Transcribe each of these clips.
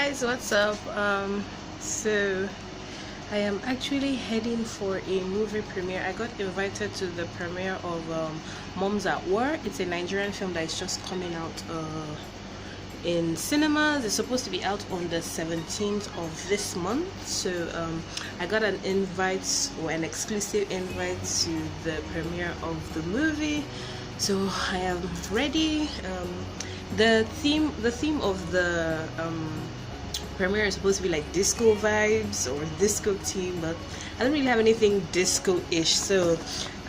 guys, what's up? So I am actually heading for a movie premiere. I got invited to the premiere of Moms at War. It's a Nigerian film that is just coming out in cinemas. It's supposed to be out on the 17th of this month. So I got an invite, or an exclusive invite, to the premiere of the movie. So I am ready. The theme of the premiere is supposed to be like disco vibes or disco theme, but I don't really have anything disco-ish, so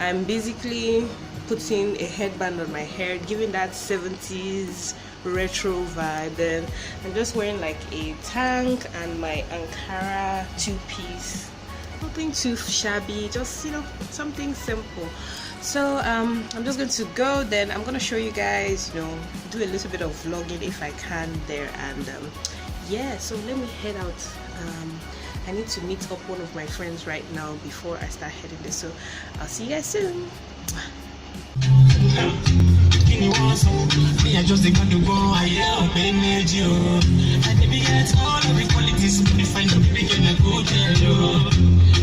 I'm basically putting a headband on my hair, giving that 70s retro vibe. Then I'm just wearing like a tank and my Ankara two-piece, nothing too shabby, just something simple. So I'm just going to go, then I'm going to show you guys, do a little bit of vlogging if I can there, and yeah, so let me head out. I need to meet up one of my friends right now before I start heading there, so I'll see you guys soon. I just got to go, I made you. And baby get all of the qualities, baby find a baby girl a good girl.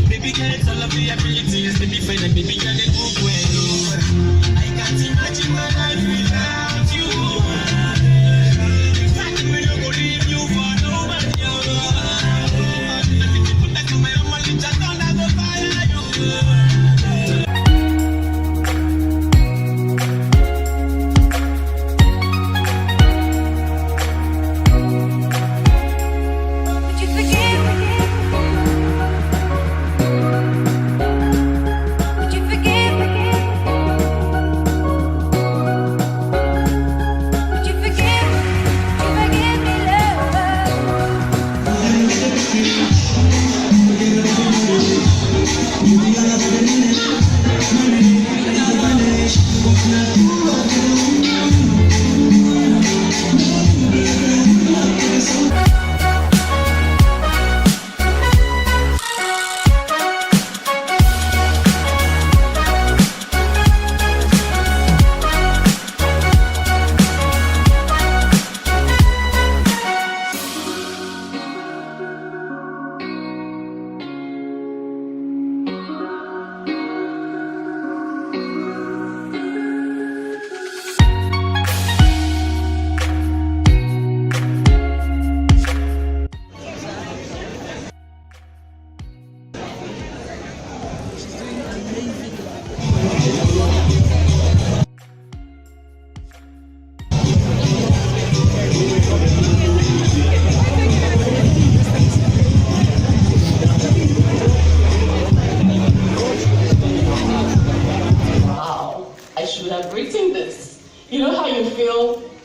Baby get all of the abilities, baby find a baby girl a good girl. I can't imagine my life without you. In fact, when you go leave you for nobody. If you put that to my money, just don't have to fire you.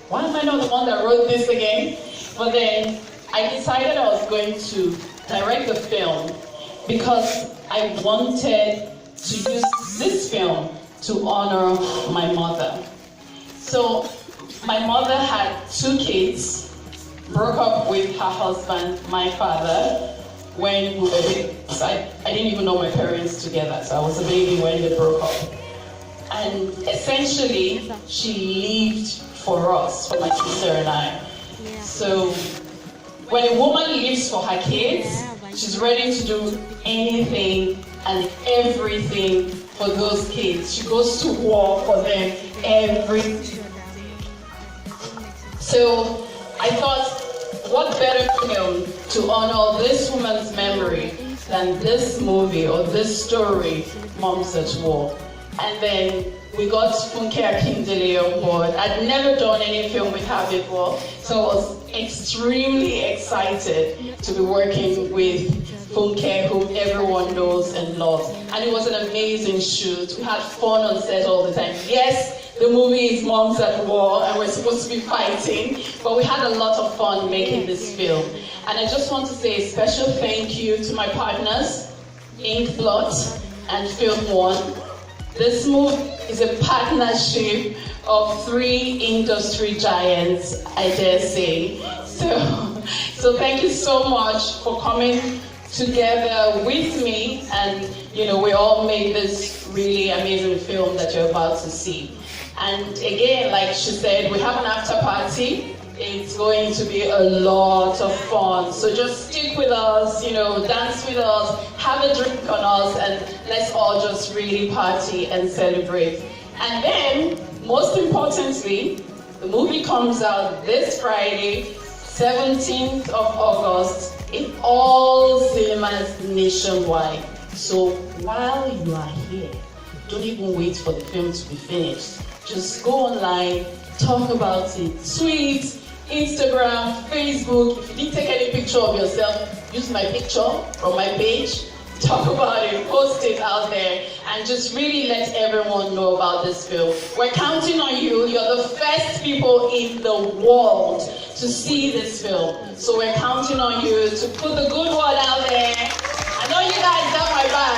Why am I not the one that wrote this again? But then I decided I was going to direct the film because I wanted to use this film to honor my mother. So my mother had 2 kids, broke up with her husband, my father, when we were babies. I didn't even know my parents together, so I was a baby when they broke up. And essentially, she lived for us, for my sister and I. So when a woman lives for her kids, she's ready to do anything and everything for those kids. She goes to war for them So I thought, what better film to honor this woman's memory than this movie or this story, Moms at War. And then we got Funke Akindele on board. I'd never done any film with her before, so I was extremely excited to be working with Funke, whom everyone knows and loves. And it was an amazing shoot. We had fun on set all the time. Yes, the movie is Moms at War, and we're supposed to be fighting, but we had a lot of fun making this film. And I just want to say a special thank you to my partners, Inkblot and Film One. This movie is a partnership of 3 industry giants, I dare say. So thank you so much for coming together with me, and we all made this really amazing film that you're about to see. And again, like she said, we have an after party It's going to be a lot of fun. So just stick with us, you know, dance with us, have a drink on us, and let's all just really party and celebrate. And then, most importantly, the movie comes out this Friday, 17th of August, in all cinemas nationwide. So while you are here, don't even wait for the film to be finished. Just go online, talk about it, tweet, Instagram, Facebook. If you didn't take any picture of yourself, use my picture from my page, talk about it, post it out there, and just really let everyone know about this film. We're counting on you. You're the first people in the world to see this film. So we're counting on you to put the good word out there. I know you guys got my back.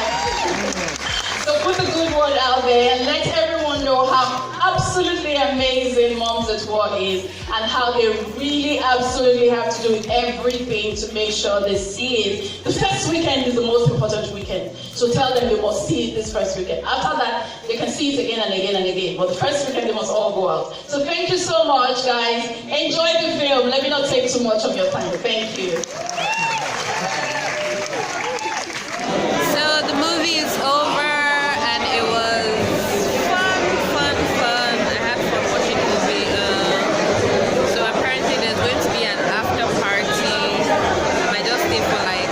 So put the good word out there and let everyone know how absolutely amazing Moms at War is, and how they really absolutely have to do everything to make sure they see it. The first weekend is the most important weekend. So tell them they must see it this first weekend. After that, they can see it again and again and again. But the first weekend, they must all go out. So thank you so much, guys. Enjoy the film. Let me not take too much of your time. Thank you. So the movie is over. It was fun. I had fun watching the movie. So apparently there's going to be an after party. I might just stay for like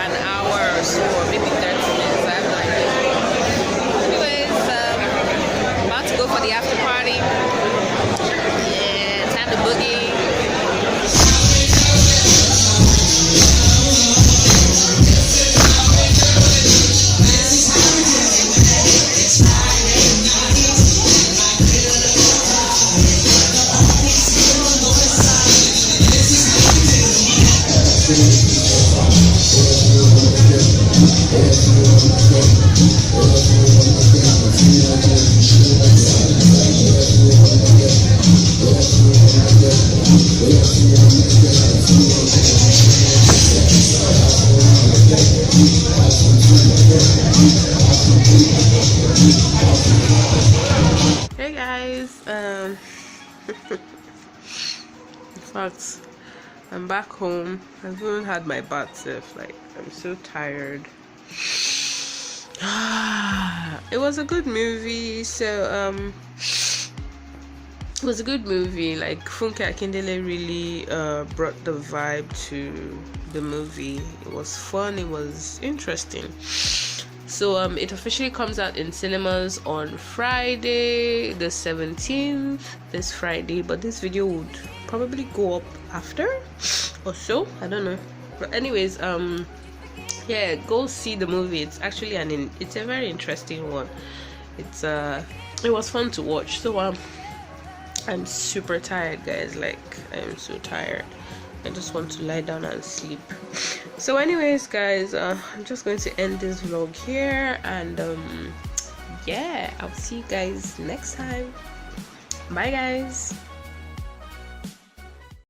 an hour or so, or maybe 30 minutes. I have no idea. Anyways, about to go for the after party. Yeah, time to boogie. Hey guys, in fact, I'm back home. I've even had my bath if like I'm so tired. It was a good movie. So it was a good movie. Like Funke Akindele really brought the vibe to the movie. It was fun. It was interesting. So it officially comes out in cinemas on Friday the 17th, this Friday, but this video would probably go up after or so, I don't know. But anyways, yeah, go see the movie. It's actually it's a very interesting one. It was fun to watch. So I'm super tired, guys. Like, I'm so tired. I just want to lie down and sleep. So anyways, guys, I'm just going to end this vlog here, and yeah, I'll see you guys next time. Bye, guys.